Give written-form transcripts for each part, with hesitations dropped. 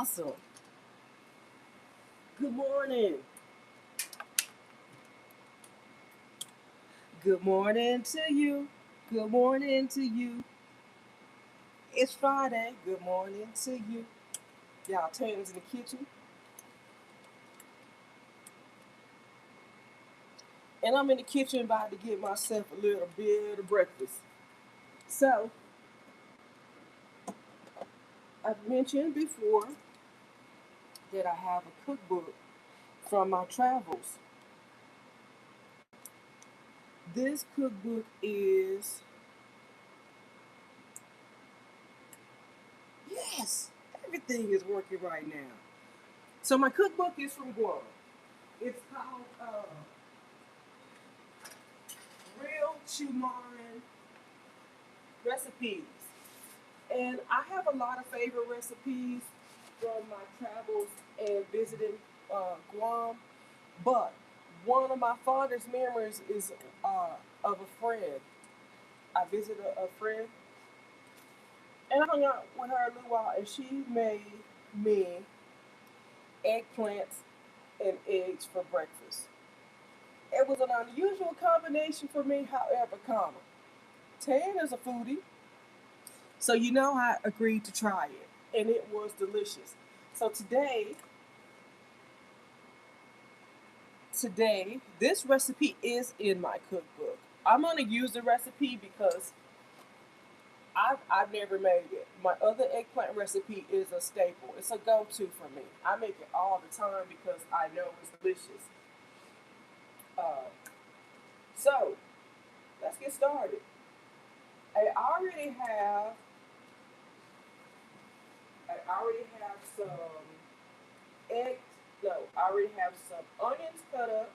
Awesome. Good morning. Good morning to you. Good morning to you. It's Friday. Good morning to you. Y'all Taylor's in the kitchen. And I'm in the kitchen about to get myself a little bit of breakfast. So, I've mentioned before that I have a cookbook from my travels. This cookbook is, yes, everything is working right now. So, my cookbook is from Guam. It's called Real Chumaran Recipes. And I have a lot of favorite recipes from my travels and visiting Guam. But one of my fondest memories is of a friend. I visited a friend and I hung out with her a little while, and she made me eggplants and eggs for breakfast. It was an unusual combination for me, however, common. Tan is a foodie, so I agreed to try it, and it was delicious. So today, this recipe is in my cookbook. I'm gonna use the recipe because I've never made it. My other eggplant recipe is a staple. It's a go-to for me. I make it all the time because I know it's delicious. Uh, so let's get started. I already have I already have some eggs. No, I already have some onions cut up,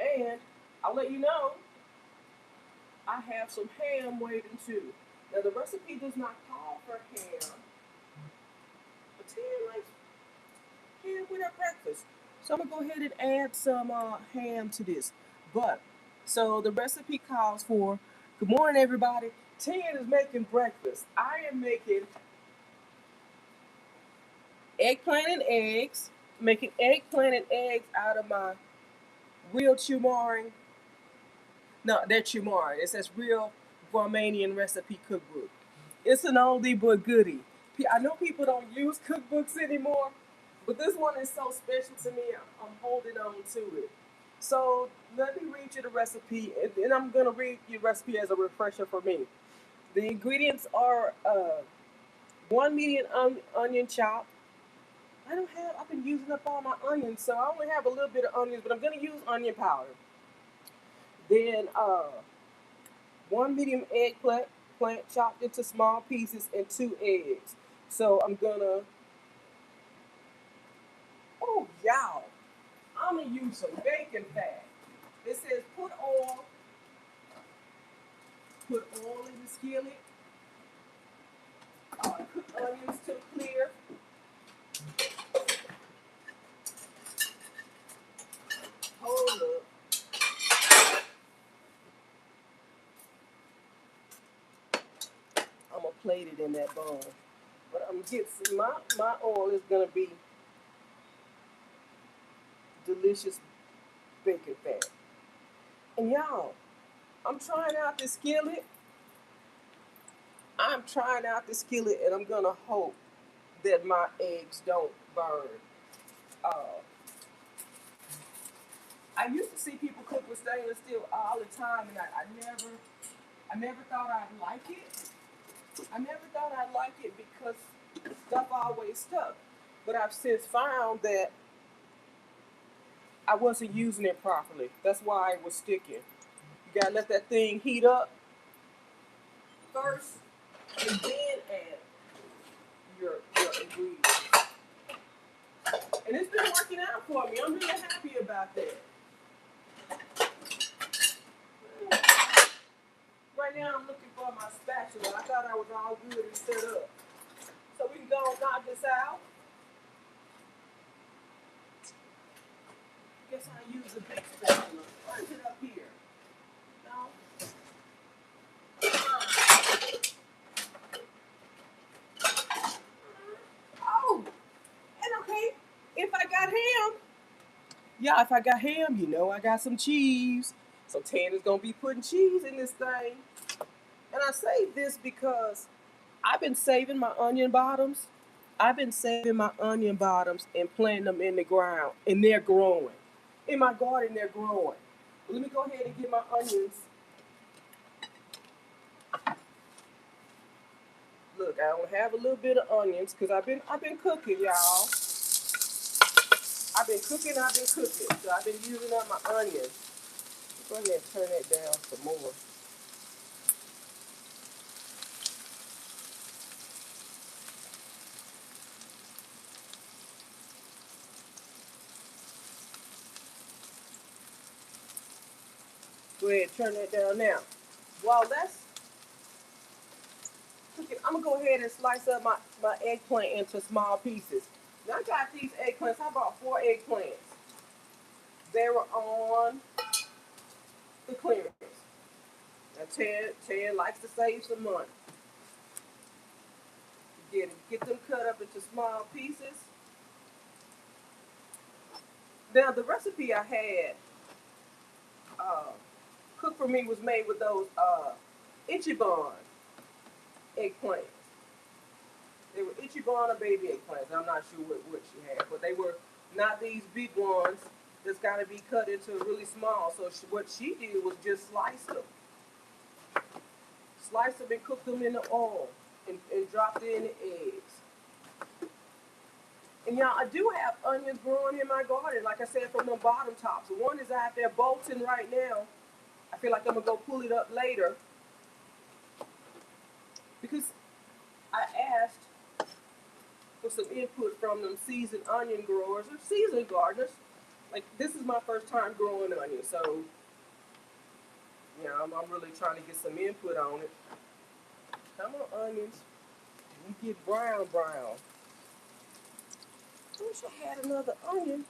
and I'll let you know I have some ham waiting too. Now the recipe does not call for ham, but Tim likes ham with our breakfast. So I'm gonna go ahead and add some ham to this. But so the recipe calls for good morning everybody. Tim is making breakfast. I am making eggplant and eggs, making eggplant and eggs out of my real chumarin. No, they're chumarin. It says real Guamanian recipe cookbook. It's an oldie but goodie. I know people don't use cookbooks anymore, but this one is so special to me. I'm holding on to it. So let me read you the recipe, and I'm gonna read your recipe as a refresher for me. The ingredients are one medium onion chop. I don't have. I've been using up all my onions, so I only have a little bit of onions, but I'm gonna use onion powder. Then one medium eggplant chopped into small pieces and two eggs. So I'm gonna. Oh y'all, I'm gonna use some bacon fat. It says put oil in the skillet, cook onions till clear. Hold up. I'm gonna plate it in that bowl. But I'm gonna get my oil is gonna be delicious bacon fat. And y'all, I'm trying out this skillet. I'm trying out this skillet, and I'm gonna hope that my eggs don't burn. Uh, I used to see people cook with stainless steel all the time, and I never thought I'd like it. I never thought I'd like it because stuff always stuck. But I've since found that I wasn't using it properly. That's why it was sticking. You gotta let that thing heat up first, and then add your ingredients. And it's been working out for me. I'm really happy about that. Right now, I'm looking for my spatula. I thought I was all good and set up. So we can go and knock this out. Guess I use a big spatula. Why is it up here? No? Yeah, if I got ham, you know I got some cheese. So Tan is gonna be putting cheese in this thing. And I say this because I've been saving my onion bottoms. I've been saving my onion bottoms and planting them in the ground, and they're growing. In my garden, they're growing. Let me go ahead and get my onions. Look, I only have a little bit of onions because I've been cooking, y'all. I've been cooking. So I've been using up my onions. Go ahead and turn that down some more. Go ahead and turn that down now. While that's cooking, I'm gonna go ahead and slice up my eggplant into small pieces. Now I got these eggplants. I bought 4 eggplants. They were on the clearance. Now Ted likes to save some money. Get them cut up into small pieces. Now the recipe I had uh, cooked for me was made with those Ichiban eggplants. They were Ichiban or baby eggplants. I'm not sure what she had, but they were not these big ones that's got to be cut into really small. So what she did was just slice them and cook them in the oil and drop it in the eggs. And y'all, I do have onions growing in my garden, like I said, from the bottom tops. One is out there bolting right now. I feel like I'm gonna go pull it up later because I asked for some input from them seasoned onion growers or seasoned gardeners. Like this is my first time growing onions, so I'm really trying to get some input on it. Come on, onions, you get brown. I wish I had another onion.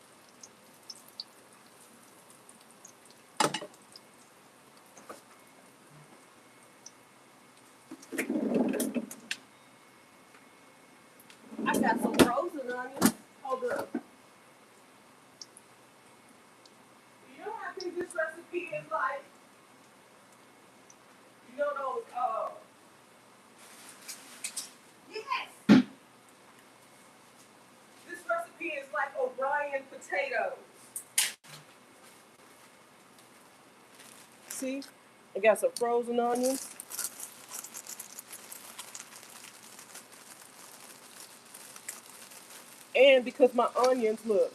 I got some frozen onions. Hold up. You know, I think this recipe is like, those. Yes. This recipe is like Orion potatoes. See, I got some frozen onions. And because my onions are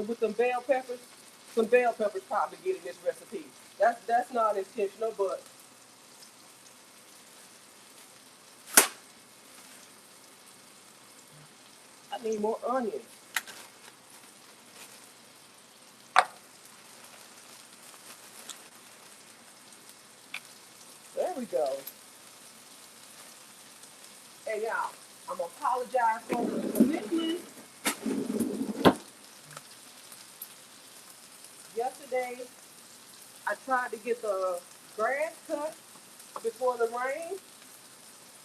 with them bell peppers, some bell peppers probably get in this recipe. That's not intentional, but I need more onions. There we go. Hey y'all, I'm gonna apologize for the commitment. Yesterday, I tried to get the grass cut before the rain.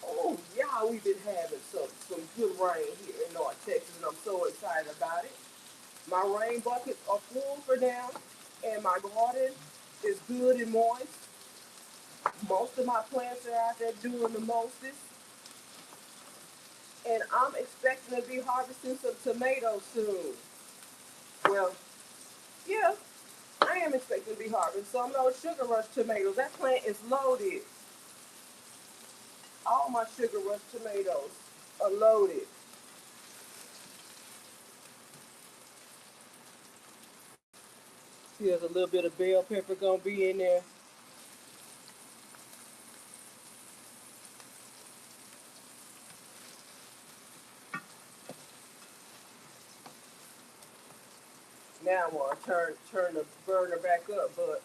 Oh, y'all, we've been having some good rain here in North Texas, and I'm so excited about it. My rain buckets are full for now, and my garden is good and moist. Most of my plants are out there doing the mostest, and I'm expecting to be harvesting some tomatoes soon. Well, yeah, I am expecting to be harvesting some of those sugar rush tomatoes. That plant is loaded. All my sugar rush tomatoes are loaded. Here's a little bit of bell pepper gonna be in there. Now I want to turn the burner back up, but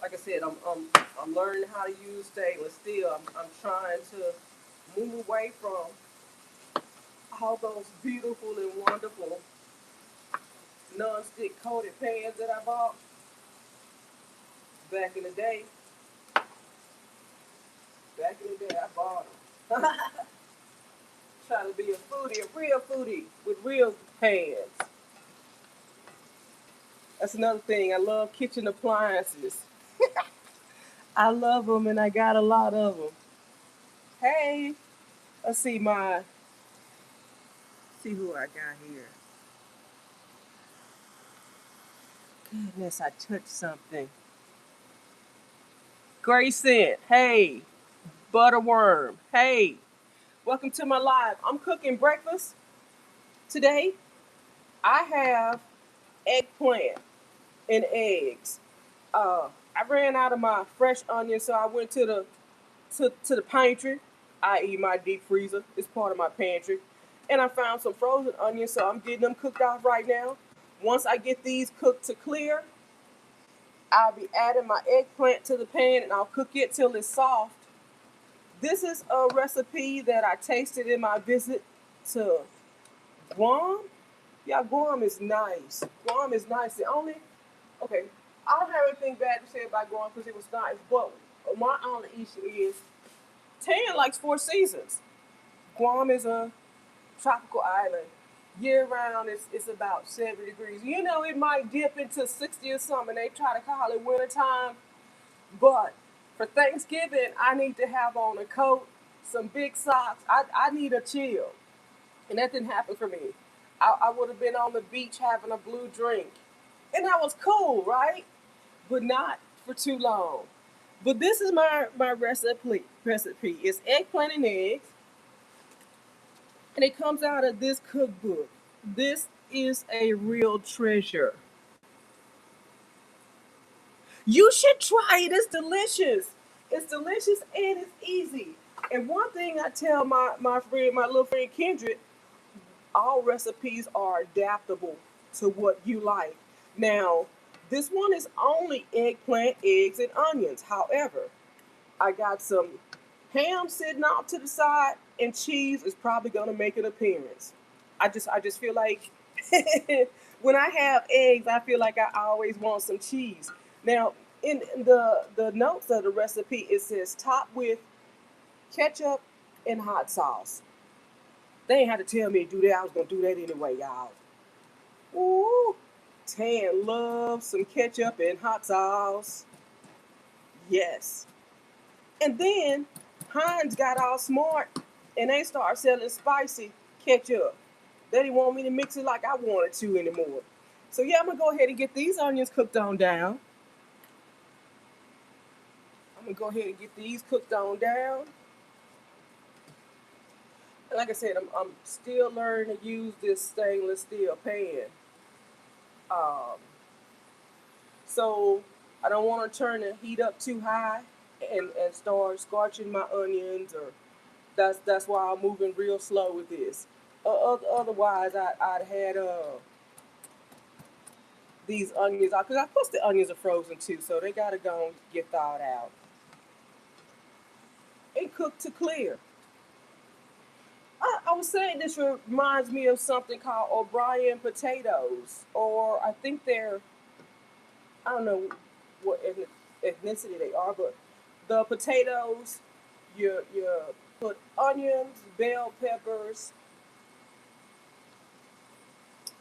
like I said, I'm learning how to use stainless steel. I'm trying to move away from all those beautiful and wonderful non-stick coated pans that I bought back in the day. Back in the day, I bought them. Trying to be a foodie, a real foodie with real pans. That's another thing. I love kitchen appliances. I love them, and I got a lot of them. Hey, let's see who I got here. Goodness, I touched something. Grayson, hey. Butterworm, hey. Welcome to my live. I'm cooking breakfast today. I have eggplant and eggs. I ran out of my fresh onions, so I went to the pantry, i.e. my deep freezer. It's part of my pantry. And I found some frozen onions, so I'm getting them cooked off right now. Once I get these cooked to clear, I'll be adding my eggplant to the pan and I'll cook it till it's soft. This is a recipe that I tasted in my visit to Guam. Yeah, Guam is nice. Guam is nice. The only, okay, I don't have anything bad to say about Guam because it was nice, but my only issue is Tan likes four seasons. Guam is a tropical island. Year round, it's about 70 degrees. You know, it might dip into 60 or something. They try to call it wintertime. But for Thanksgiving, I need to have on a coat, some big socks. I need a chill. And that didn't happen for me. I would have been on the beach having a blue drink. And that was cool, right? But not for too long. But this is my recipe. It's eggplant and eggs. And it comes out of this cookbook. This is a real treasure. You should try it. It's delicious. It's delicious and it's easy. And one thing I tell my little friend Kendrick, all recipes are adaptable to what you like. Now, this one is only eggplant, eggs, and onions. However, I got some ham sitting off to the side, and cheese is probably gonna make an appearance. I just feel like when I have eggs, I feel like I always want some cheese. Now, in the notes of the recipe, it says top with ketchup and hot sauce. They ain't had to tell me to do that. I was gonna do that anyway, y'all. Ooh, Tan loves some ketchup and hot sauce. Yes. And then Heinz got all smart and they started selling spicy ketchup. They didn't want me to mix it like I wanted to anymore. So yeah, I'm gonna go ahead and get these onions cooked on down. I'm gonna go ahead and get these cooked on down. And like I said, I'm still learning to use this stainless steel pan. Um, so I don't want to turn the heat up too high and start scorching my onions, or that's why I'm moving real slow with this. Otherwise, I'd had these onions out because plus the onions are frozen too, so they gotta go and get thawed out and cooked to clear. I was saying this reminds me of something called O'Brien potatoes, or I think they're, I don't know what ethnicity they are, but the potatoes, you put onions, bell peppers,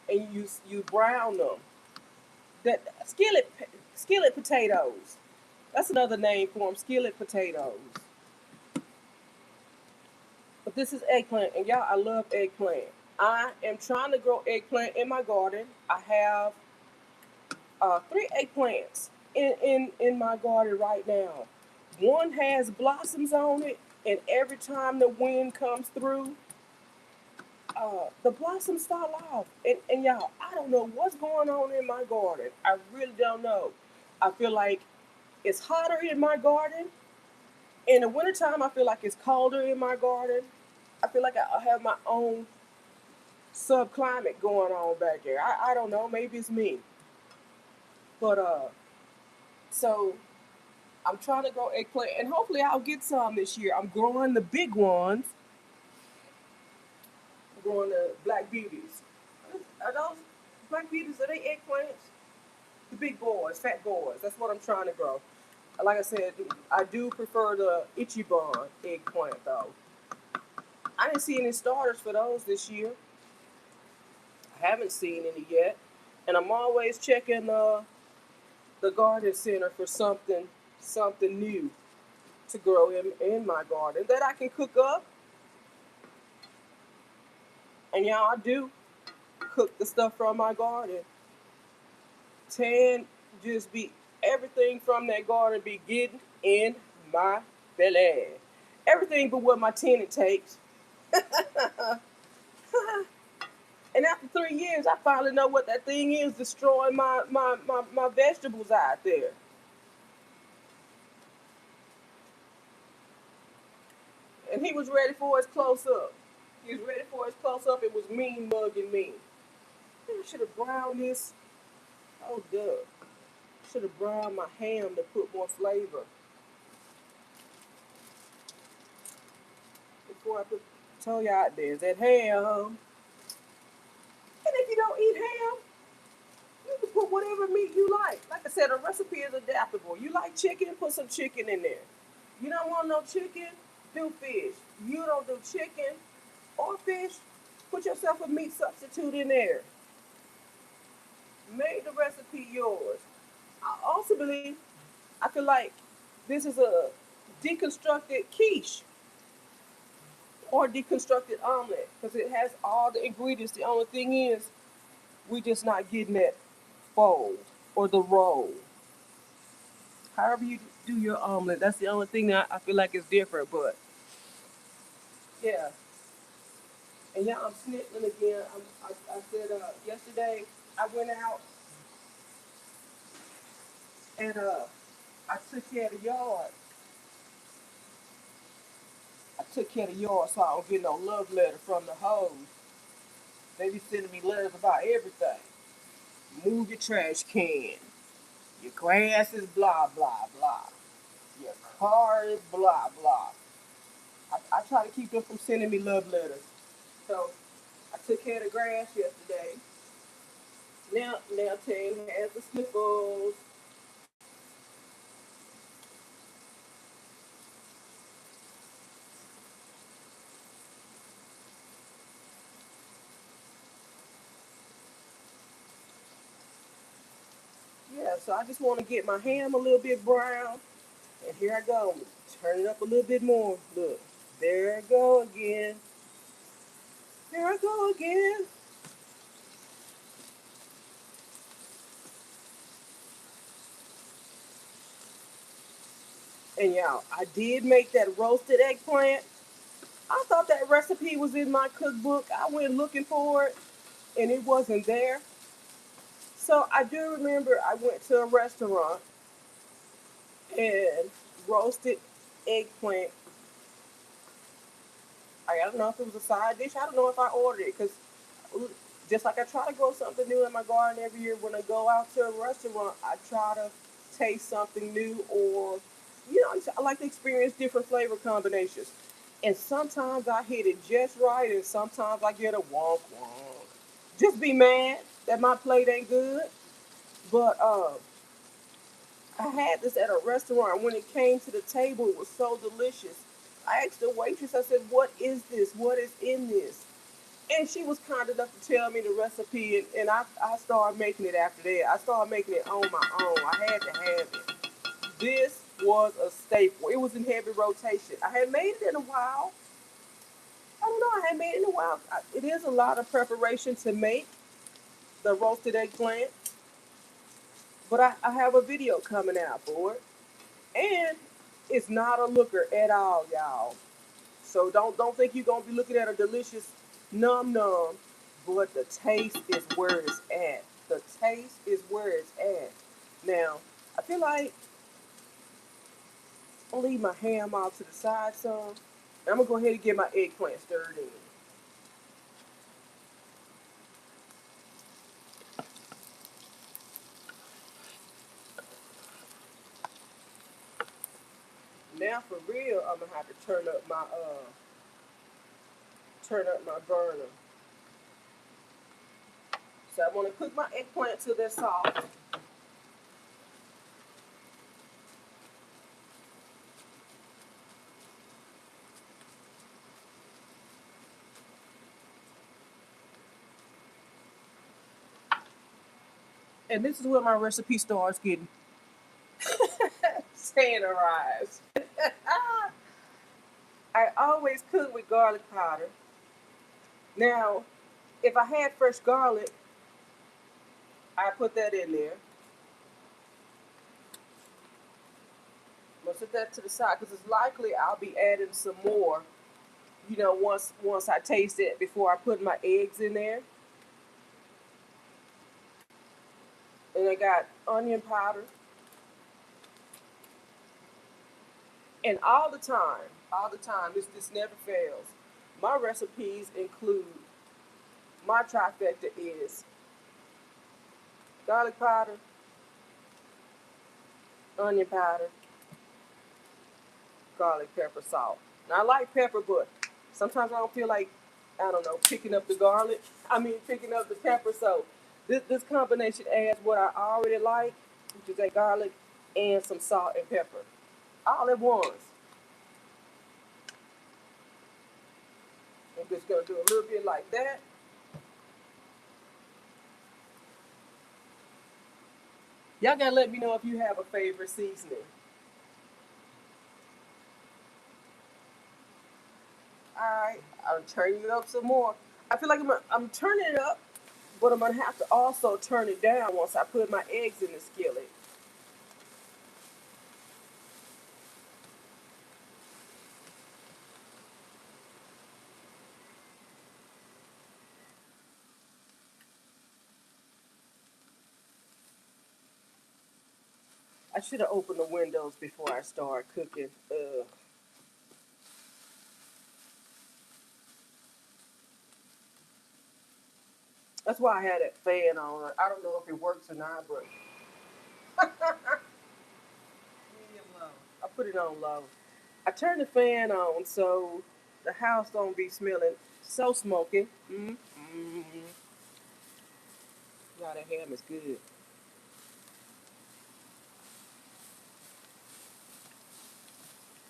and you brown them. That skillet potatoes. That's another name for them, skillet potatoes. But this is eggplant, and y'all, I love eggplant. I am trying to grow eggplant in my garden. I have three eggplants in my garden right now. One has blossoms on it, and every time the wind comes through, the blossoms fall off. And y'all, I don't know what's going on in my garden. I really don't know. I feel like it's hotter in my garden. In the wintertime, I feel like it's colder in my garden. I feel like I have my own subclimate going on back there. I don't know. Maybe it's me. But so I'm trying to grow eggplant, and hopefully I'll get some this year. I'm growing the big ones. I'm growing the black beauties. Are those black beauties? Are they eggplants? The big boys, fat boys. That's what I'm trying to grow. Like I said, I do prefer the Ichiban eggplant though. I didn't see any starters for those this year. I haven't seen any yet. And I'm always checking the garden center for something new to grow in my garden that I can cook up. And yeah, I do cook the stuff from my garden. Tan just be everything from that garden be getting in my belly. Everything but what my tenant takes. And after 3 years, I finally know what that thing is destroying my vegetables out there. And he was ready for his close up. He was ready for his close up. It was mean mugging me. I should have browned this. Oh, duh. Should have browned my ham to put more flavor before I put told you out there. Is that ham? And if you don't eat ham, you can put whatever meat you like. Like I said, a recipe is adaptable. You like chicken, put some chicken in there. You don't want no chicken, do fish. You don't do chicken or fish, put yourself a meat substitute in there. Make the recipe yours. I also believe, I feel like this is a deconstructed quiche or deconstructed omelet because it has all the ingredients. The only thing is, we just not getting that fold or the roll. However you do your omelet, that's the only thing that I feel like is different. But yeah, and yeah, I'm sniffling again. I said yesterday I went out and I took care of the yard. I took care of the yard so I don't get no love letter from the hoes. They be sending me letters about everything. Move your trash can. Your grass is blah blah blah. Your car is blah blah. I try to keep them from sending me love letters. So I took care of the grass yesterday. Now Tan has the sniffles. Yeah, so I just want to get my ham a little bit brown. And here I go. Turn it up a little bit more. Look, there I go again. There I go again. And y'all, I did make that roasted eggplant. I thought that recipe was in my cookbook. I went looking for it and it wasn't there. So I do remember I went to a restaurant and roasted eggplant. I don't know if it was a side dish. I don't know if I ordered it because just like I try to grow something new in my garden every year, when I go out to a restaurant, I try to taste something new or, I like to experience different flavor combinations. And sometimes I hit it just right, and sometimes I get a wonk wonk. Just be mad that my plate ain't good. But I had this at a restaurant. When it came to the table, it was so delicious. I asked the waitress, I said, "What is this? What is in this?" And she was kind enough to tell me the recipe, and I started making it after that. I started making it on my own. I had to have it. This was a staple. It was in heavy rotation. I had made it in a while. I don't know. I had made it in a while. It is a lot of preparation to make the roasted eggplant, but I have a video coming out for it, and it's not a looker at all, y'all. So don't think you're gonna be looking at a delicious num num, but the taste is where it's at. The taste is where it's at. Now, I feel like I'll leave my ham out to the side some. I'm gonna go ahead and get my eggplant stirred in. Now for real, I'm gonna have to turn up my burner. So I want to cook my eggplant till they're soft. And this is where my recipe starts getting standardized. I always cook with garlic powder. Now, if I had fresh garlic, I put that in there. I'm gonna set that to the side because it's likely I'll be adding some more. Once I taste it before I put my eggs in there. And I got onion powder. And all the time, this never fails. My recipes include my trifecta is garlic powder, onion powder, garlic, pepper, salt. Now I like pepper, but sometimes I don't feel like, I don't know, picking up the garlic. Picking up the pepper. So this combination adds what I already like, which is that garlic and some salt and pepper, all at once. I'm just gonna do a little bit like that. Y'all gotta let me know if you have a favorite seasoning. Alright, I'm turning it up some more. I feel like I'm turning it up, but I'm gonna have to also turn it down once I put my eggs in the skillet. I should have opened the windows before I start cooking. Ugh. That's why I had that fan on. I don't know if it works or not, but medium low. I put it on low. I turn the fan on so the house don't be smelling so smoky. Mm-hmm. Now that ham is good.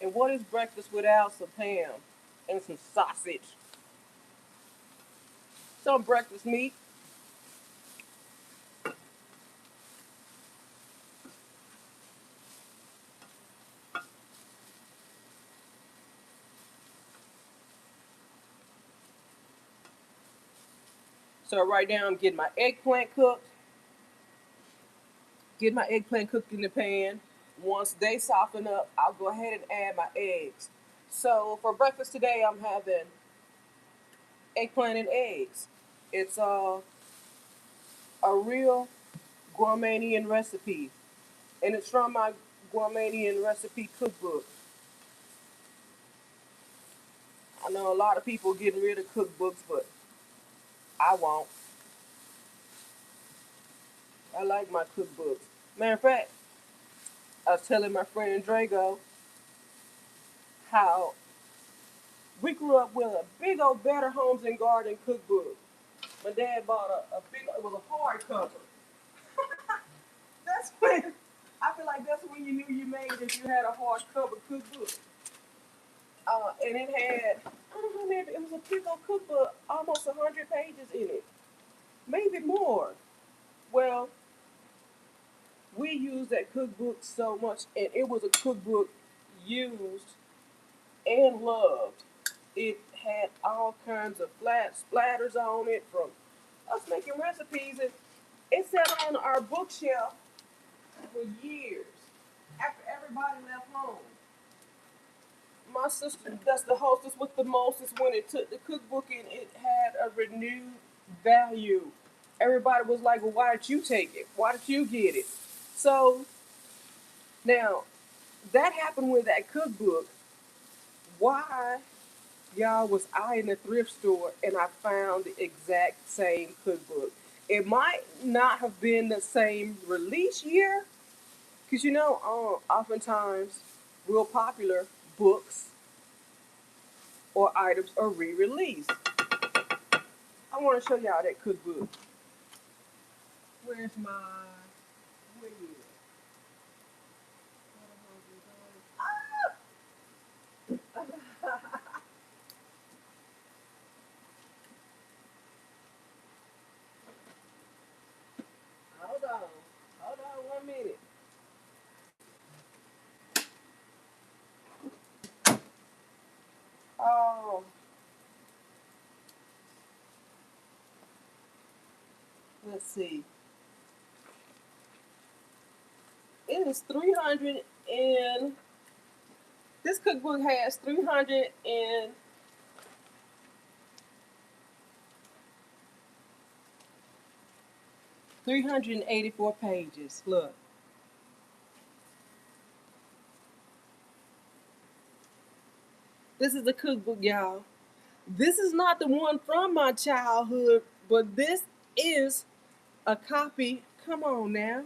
And what is breakfast without some ham and some sausage? Some breakfast meat. So right now I'm getting my eggplant cooked. Get my eggplant cooked in the pan. Once they soften up, I'll go ahead and add my eggs. So for breakfast today, I'm having eggplant and eggs. It's a real Guamanian recipe, and it's from my Guamanian recipe cookbook. I know a lot of people getting rid of cookbooks, but I won't. I like my cookbooks. Matter of fact, I was telling my friend Drago how we grew up with a big old Better Homes and Garden cookbook. My dad bought a big, it was a hardcover. That's when, I feel like that's when you knew you made it, if you had a hardcover cookbook. And it had, I don't know, maybe it was a big old cookbook, almost 100 pages in it, maybe more. Well, we used that cookbook so much, and it was a cookbook used and loved. It had all kinds of flat splatters on it from us making recipes, and it sat on our bookshelf for years after everybody left home. My sister, that's the hostess with the mostest, when it took the cookbook and it had a renewed value. Everybody was like, well, why did you take it? Why did you get it? So now that happened with that cookbook. Why, y'all, was I in the thrift store and I found the exact same cookbook? It might not have been the same release year, because oftentimes real popular books or items are re-released. I want to show y'all that cookbook. Where's my? Where is it? Hold on. let's see. It is 300 and this cookbook has 384 pages. Look. This is the cookbook, y'all. This is not the one from my childhood, but this is a copy. Come on now.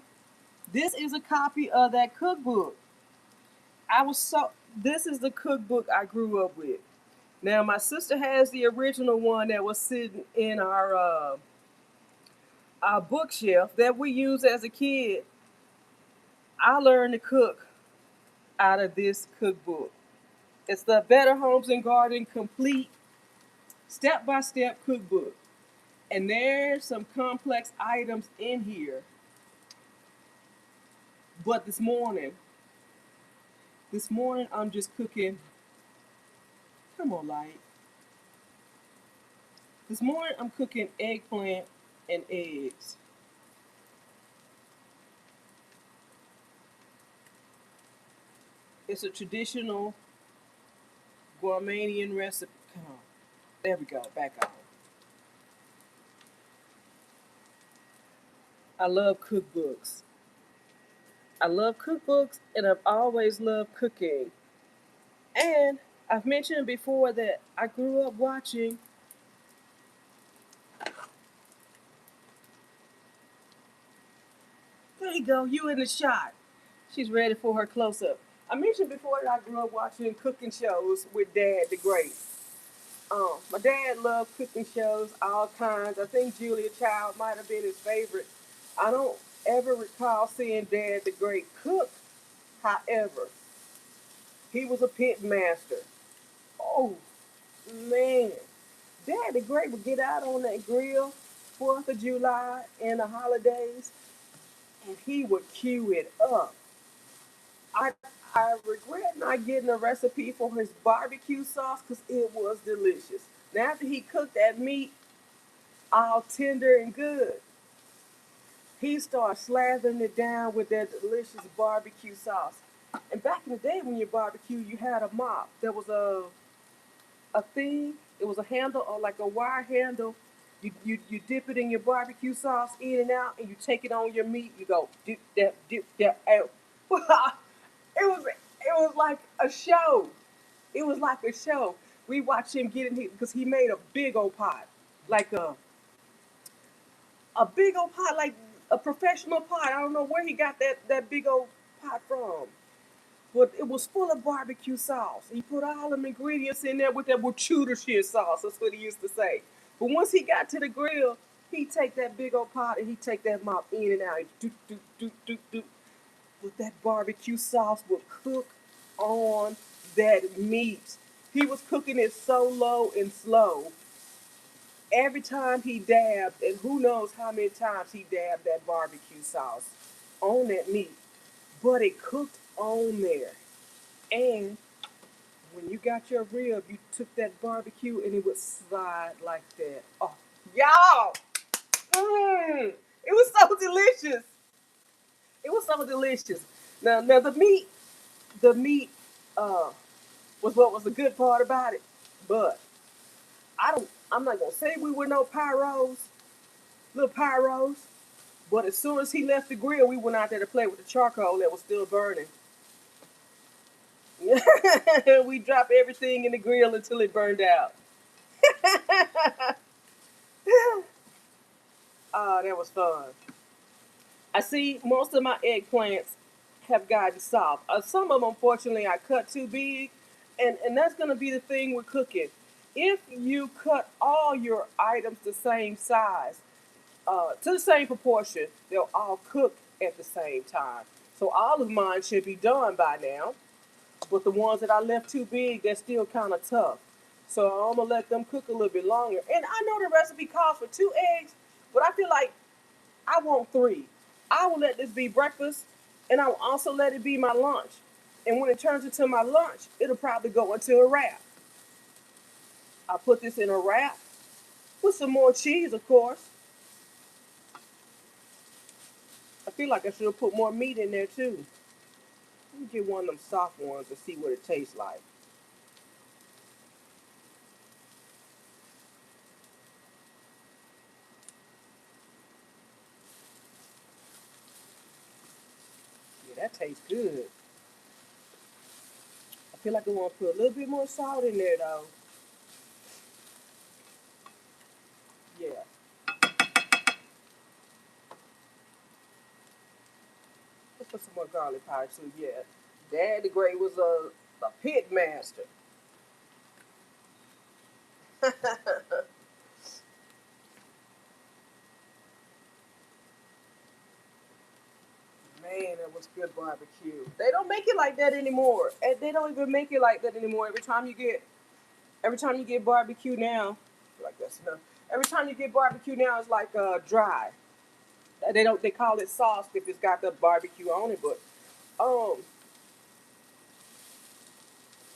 This is a copy of that cookbook. This is the cookbook I grew up with. Now, my sister has the original one that was sitting in our bookshelf that we used as a kid. I learned to cook out of this cookbook. It's the Better Homes and Garden Complete Step by Step Cookbook. And there's some complex items in here. But this morning I'm just cooking. Come on, light. This morning I'm cooking eggplant and eggs. It's a traditional Guamanian recipe. Come on. There we go. Back on. I love cookbooks. I love cookbooks and I've always loved cooking. And I've mentioned before that I grew up watching. There you go, you in the shot. She's ready for her close up. I mentioned before that I grew up watching cooking shows with Dad the Great. My dad loved cooking shows, all kinds. I think Julia Child might have been his favorite. I don't ever recall seeing Dad the Great cook. However, he was a pit master. Oh man, Dad the Great would get out on that grill, 4th of July and the holidays, and he would cue it up. I I regret not getting a recipe for his barbecue sauce because it was delicious. Now after he cooked that meat all tender and good, he started slathering it down with that delicious barbecue sauce. And back in the day when you barbecue, you had a mop. There was a thing. It was a handle or like a wire handle. You dip it in your barbecue sauce in and out, and you take it on your meat. You go dip that out. It was like a show. It was like a show. We watched him get in here because he made a big old pot, like a big old pot, like a professional pot. I don't know where he got that big old pot from, but it was full of barbecue sauce. He put all them ingredients in there with that Worcestershire sauce. That's what he used to say. But once he got to the grill, he'd take that big old pot and he'd take that mop in and out. Do do do do do. But that barbecue sauce would cook on that meat. He was cooking it so low and slow. Every time he dabbed, and who knows how many times he dabbed that barbecue sauce on that meat, but it cooked on there. And when you got your rib, you took that barbecue and it would slide like that. Oh, y'all! It was so delicious. It was so delicious. Now the meat uh, was what was the good part about it. But I'm not gonna say we were no pyros, little pyros. But as soon as he left the grill, we went out there to play with the charcoal that was still burning. We dropped everything in the grill until it burned out. Oh, that was fun. I see most of my eggplants have gotten soft. Some of them, unfortunately, I cut too big, and that's going to be the thing with cooking. If you cut all your items the same size, to the same proportion, they'll all cook at the same time. So all of mine should be done by now. But the ones that I left too big, they're still kind of tough. So I'm gonna let them cook a little bit longer. And I know the recipe calls for 2 eggs, but I feel like I want 3. I will let this be breakfast, and I will also let it be my lunch. And when it turns into my lunch, it'll probably go into a wrap. I'll put this in a wrap with some more cheese, of course. feel like I should have put more meat in there too. Let me get one of them soft ones to see what it tastes like. Yeah, that tastes good. I feel like I want to put a little bit more salt in there though. Yeah. Let's put some more garlic powder too. Yeah. Daddy Gray was a pit master. Man, that was good barbecue. They don't make it like that anymore. And they don't even make it like that anymore. Every time you get barbecue now, like that's enough. Every time you get barbecue now, it's like dry. They call it sauce if it's got the barbecue on it, but um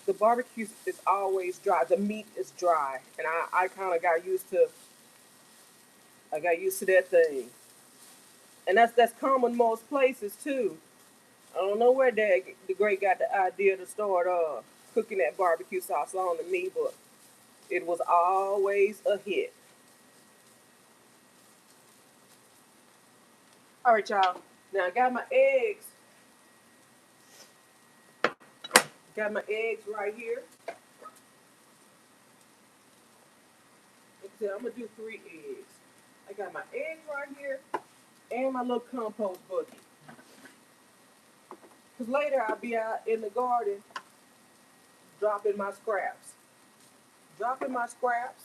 the barbecue is always dry. The meat is dry, and I kind of got used to that thing, and that's common most places too. I don't know where Dad the Great got the idea to start cooking that barbecue sauce on to me, but it was always a hit. All right, y'all. Now I got my eggs. Got my eggs right here. Like I said, I'm gonna do 3 eggs. I got my eggs right here and my little compost bucket. Cause later I'll be out in the garden dropping my scraps. Dropping my scraps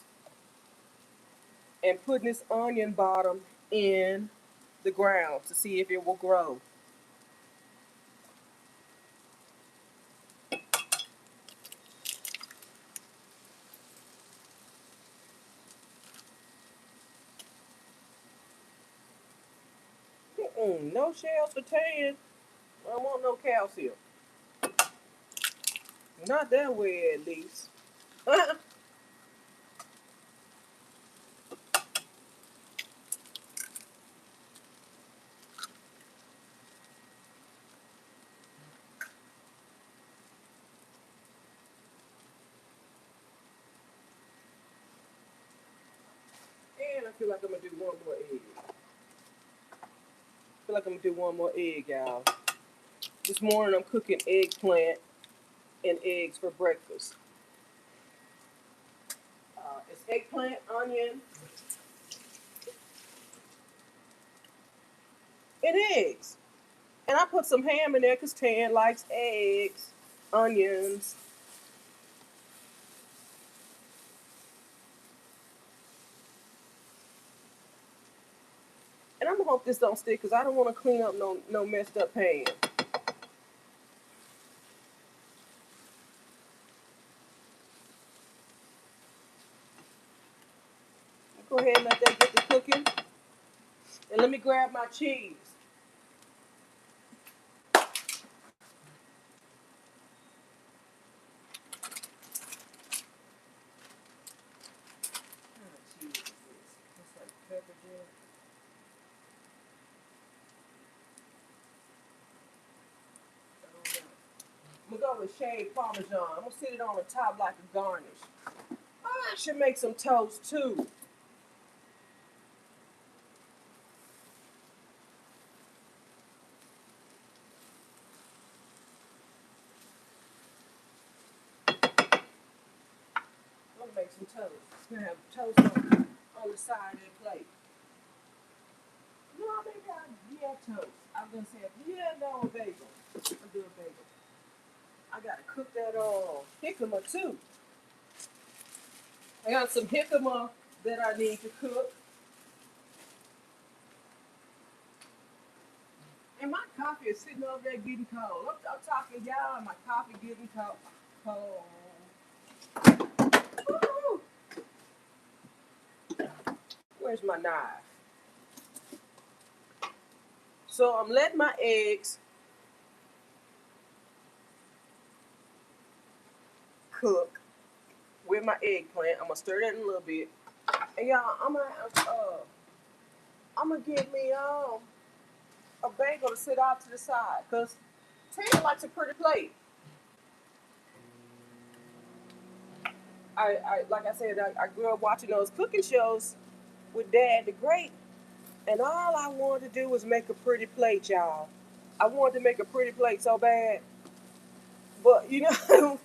and putting this onion bottom in the ground to see if it will grow. No shells for tan. I don't want no calcium. Not that way, at least. And I feel like I'm gonna do one more egg. I feel like I'm gonna do one more egg, y'all. This morning I'm cooking eggplant and eggs for breakfast. It's eggplant, onion, and eggs. And I put some ham in there because Tan likes eggs, onions. And I'm gonna hope this don't stick because I don't want to clean up no messed up pan. Go ahead and let that get to cooking. And let me grab my cheese. What kind of cheese is this? Looks like pepper jack. I'm gonna go with shaved Parmesan. I'm gonna sit it on the top like a garnish. Oh, I should make some toast too. I'm gonna make some toast. I'm gonna have toast on the side of the plate. No, maybe toast. I was gonna say, no, a bagel. I'll do a bagel. I gotta cook that jicama too. I got some jicama that I need to cook. And my coffee is sitting over there getting cold. I'm talking y'all, and my coffee getting cold. Woo! Where's my knife? So I'm letting my eggs cook with my eggplant. I'm gonna stir that in a little bit. And y'all, I'm gonna get me a bagel. going to sit off to the side because Tina likes a pretty plate. Like I said, I grew up watching those cooking shows with Dad the Great, and all I wanted to do was make a pretty plate, y'all. I wanted to make a pretty plate so bad, but you know,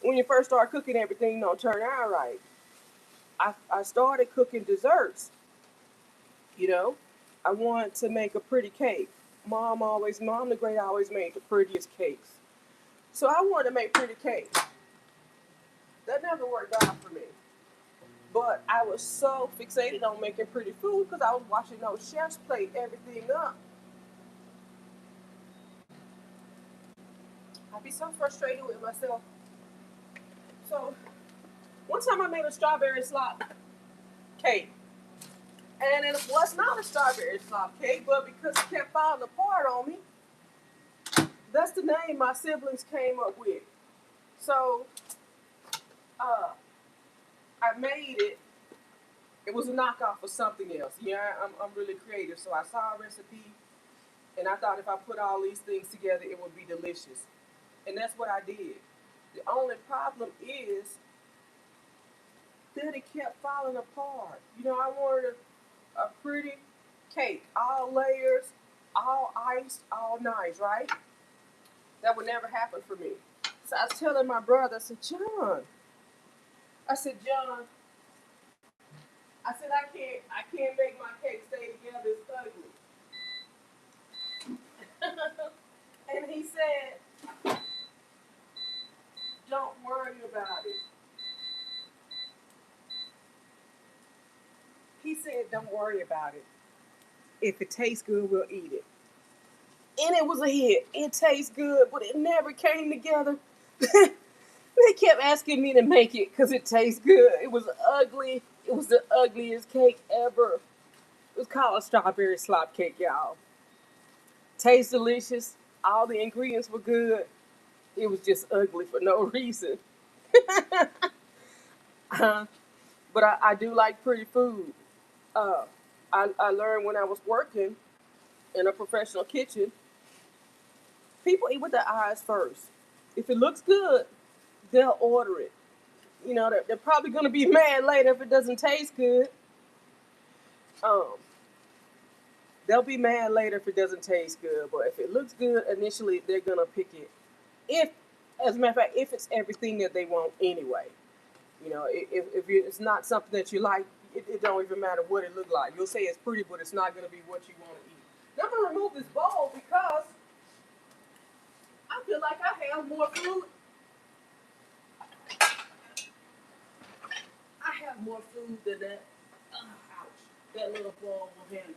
when you first start cooking, everything don't turn out right. I started cooking desserts. You know, I wanted to make a pretty cake. Mom the Great always made the prettiest cakes. So I wanted to make pretty cakes. That never worked out for me. But I was so fixated on making pretty food because I was watching those chefs plate everything up. I'd be so frustrated with myself. So one time I made a strawberry slop cake. And it was not a strawberry slop cake, but because it kept falling apart on me, that's the name my siblings came up with. So uh, I made it. It was a knockoff of something else. Yeah, I'm really creative. So I saw a recipe, and I thought if I put all these things together, it would be delicious. And that's what I did. The only problem is that it kept falling apart. You know, I wanted a pretty cake, all layers, all iced, all nice, right? That would never happen for me. So I was telling my brother, I said, John, I can't make my cake stay together. It's ugly. And he said, don't worry about it. He said, don't worry about it. If it tastes good, we'll eat it. And it was a hit. It tastes good, but it never came together. They kept asking me to make it because it tastes good. It was ugly. It was the ugliest cake ever. It was called a strawberry slop cake, y'all. Tastes delicious. All the ingredients were good. It was just ugly for no reason. Uh, but I do like pretty food. Uh, I learned when I was working in a professional kitchen, people eat with their eyes first. If it looks good, they'll order it. You know, they're probably going to be mad later if it doesn't taste good. Um, they'll be mad later if it doesn't taste good, but if it looks good initially, they're going to pick it. If, as a matter of fact, if it's everything that they want anyway. You know, if it's not something that you like, it don't even matter what it look like. You'll say it's pretty, but it's not going to be what you want to eat. Now I'm going to remove this bowl because I feel like I have more food. I have more food than that. Ouch. That little bowl will handle.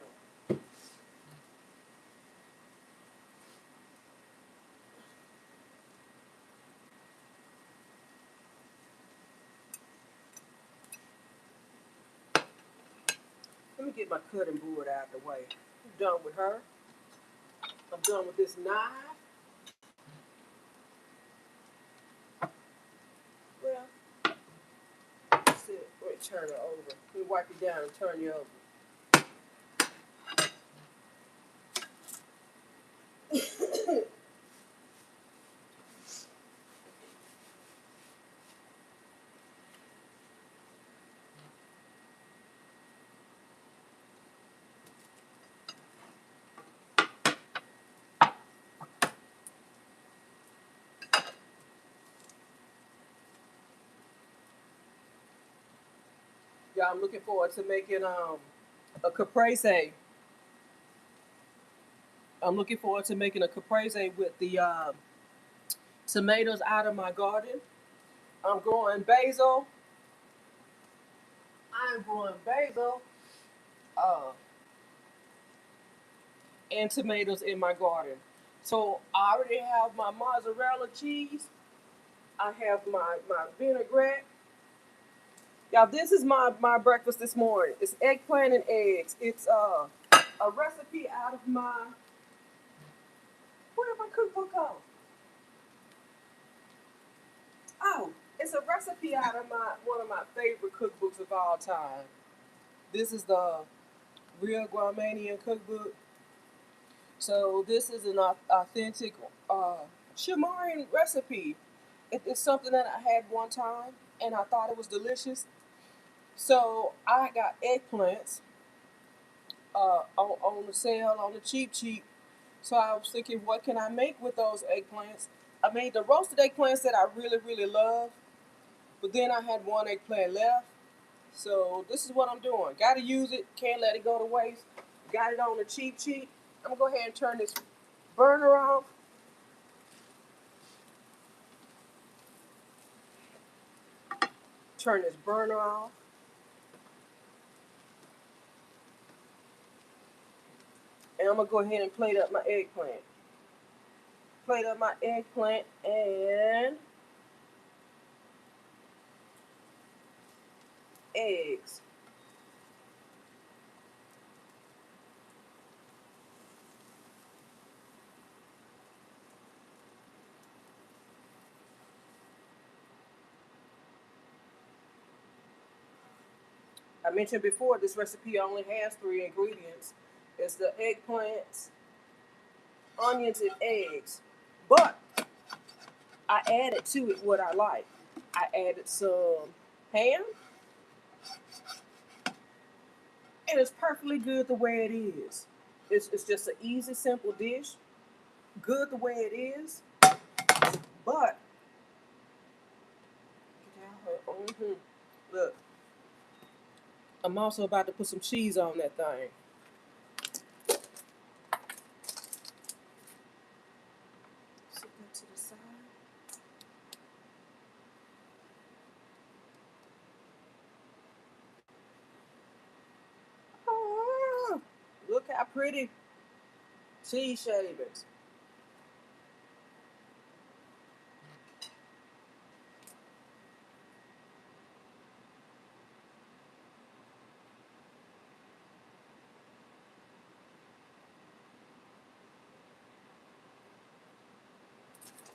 Let me get my cutting board out of the way. I'm done with her. I'm done with this knife. Well, that's it. Let me turn her over. Let me wipe you down and turn you over. Yeah, I'm looking forward to making a caprese. I'm looking forward to making a caprese with the tomatoes out of my garden. I'm growing basil. I'm growing basil uh, and tomatoes in my garden. So I already have my mozzarella cheese. I have my vinaigrette. Y'all, this is my breakfast this morning. It's eggplant and eggs. It's a recipe out of my, where did my cookbook go? Oh, it's a recipe out of my one of my favorite cookbooks of all time. This is the Real Guamanian Cookbook. So this is an authentic Shamarian recipe. It's something that I had one time, and I thought it was delicious. So I got eggplants on the sale, on the cheap. So I was thinking, what can I make with those eggplants? I made the roasted eggplants that I really love, but then I had one eggplant left. So this is what I'm doing. Got to use it. Can't let it go to waste. Got it on the cheap. I'm gonna go ahead and turn this burner off. Turn this burner off. And I'm gonna go ahead and plate up my eggplant. Plate up my eggplant and eggs. I mentioned before this recipe only has 3 ingredients. It's the eggplants, onions, and eggs. But I added to it what I like. I added some ham, and it's perfectly good the way it is. It's just an easy, simple dish. Good the way it is, but look, I'm also about to put some cheese on that thing. Set that to the side. Ah, look how pretty cheese shavings.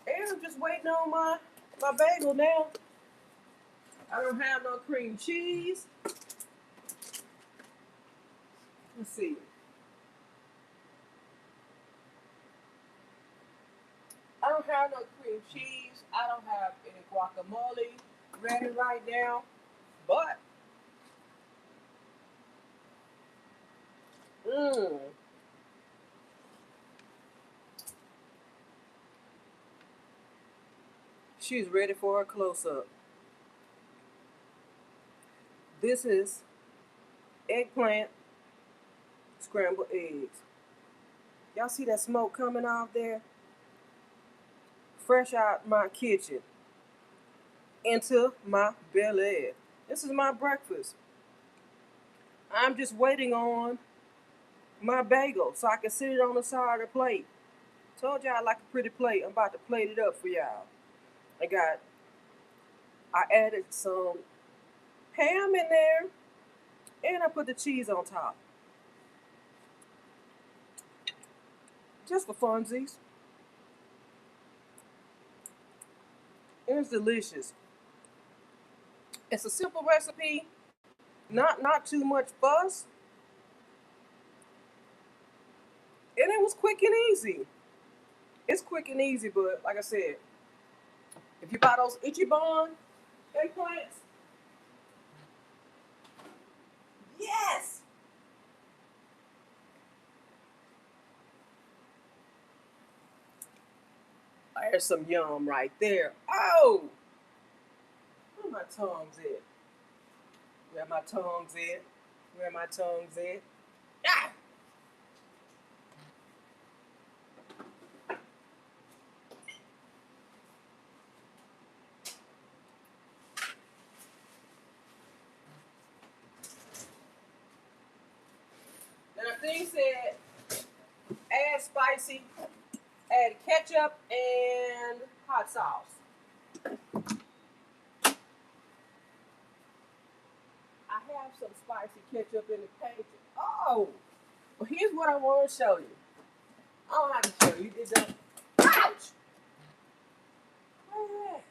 And I'm just waiting on my bagel now. I don't have no cream cheese. Let's see. I don't have no cream cheese. I don't have any guacamole ready right now. But, mmm, she's ready for a close up. This is eggplant scrambled eggs. Y'all see that smoke coming off there? Fresh out my kitchen into my belly. This is my breakfast. I'm just waiting on my bagel so I can sit it on the side of the plate. Told y'all I like a pretty plate. I'm about to plate it up for y'all. I added some ham in there and I put the cheese on top. Just for funsies. And it's delicious. It's a simple recipe, not too much fuss, and it was quick and easy. It's quick and easy, but like I said, if you buy those Ichiban eggplants, yes, there's some yum right there. Oh, where my tongues at? Where my tongues at? Where my tongues at? Ah! And the thing said, add spicy, add ketchup and hot sauce. I have some spicy ketchup in the pantry. Oh, well, here's what I want to show you. I don't have to show you. It does. Ouch! Where at?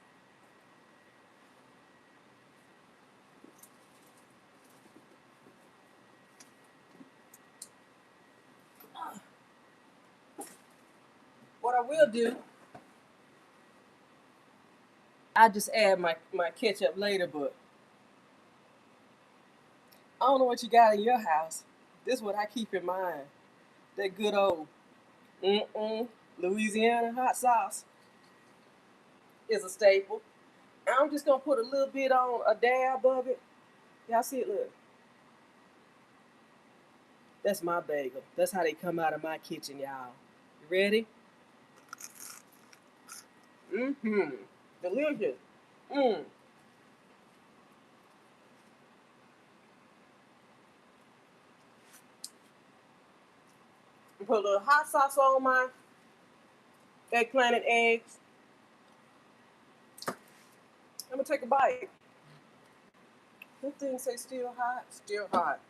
I will do, I just add my ketchup later, but I don't know what you got in your house. This is what I keep in mind. That good old Louisiana hot sauce is a staple. I'm just gonna put a little bit on a dab of it. Y'all see it? Look, that's my bagel. That's how they come out of my kitchen, y'all. You ready? Mm-hmm. Delicious. Mm. Put a little hot sauce on my eggplant and eggs. I'm gonna take a bite. That thing say still hot? Still hot.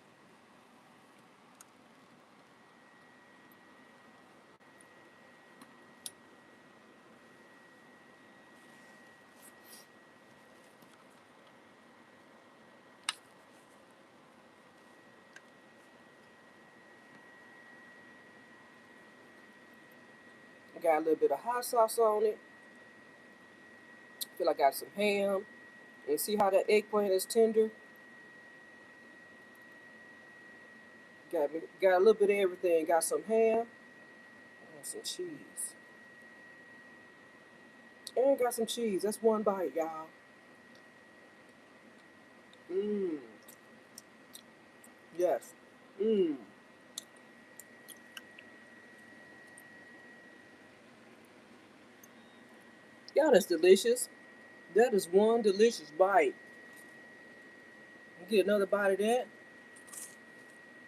I got a little bit of hot sauce on it. Feel like I got some ham. And see how that eggplant is tender? Got a little bit of everything. Got some ham and some cheese. And got some cheese. That's one bite, y'all. Mmm. Yes. Mmm. Y'all, that's delicious. That is one delicious bite. Get another bite of that.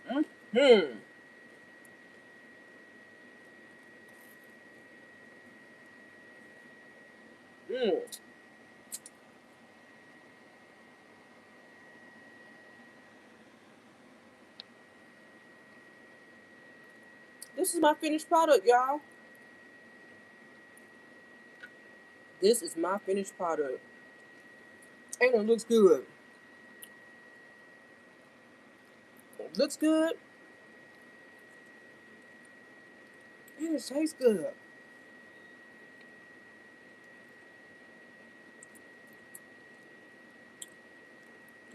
Mmm. Mmm. This is my finished product, y'all. This is my finished product. And it looks good. It looks good. And it tastes good.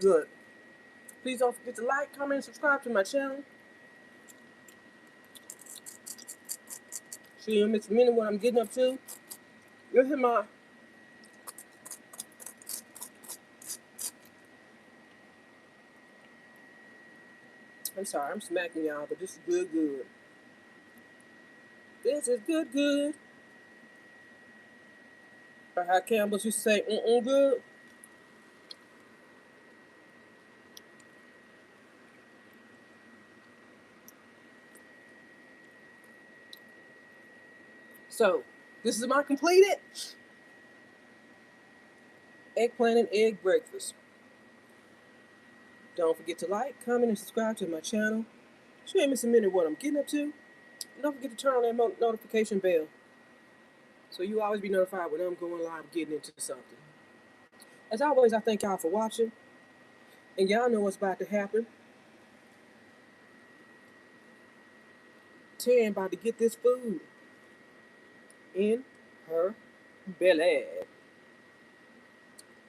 Good. Please don't forget to like, comment, and subscribe to my channel. So you don't miss a minute what I'm getting up to. You'll hear my I'm sorry, I'm smacking y'all, but this is good, good. This is good, good. Or how Campbell's used to say, good. So, this is my completed eggplant and egg breakfast. Don't forget to like, comment, and subscribe to my channel. So you ain't miss a minute what I'm getting up to. And don't forget to turn on that notification bell so you always be notified when I'm going live getting into something. As always, I thank y'all for watching. And y'all know what's about to happen. Tan about to get this food in her belly.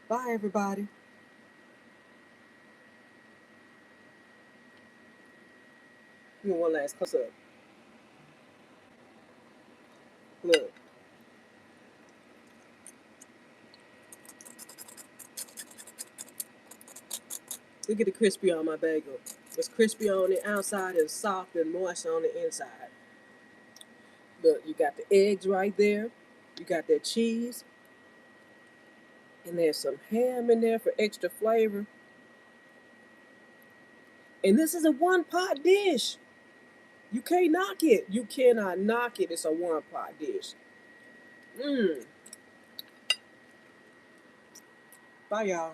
Bye, everybody. Give me one last close up. Look. Look at the crispy on my bagel. It's crispy on the outside and soft and moist on the inside. Look, you got the eggs right there. You got that cheese. And there's some ham in there for extra flavor. And this is a one-pot dish. You can't knock it. You cannot knock it. It's a one-pot dish. Bye, y'all.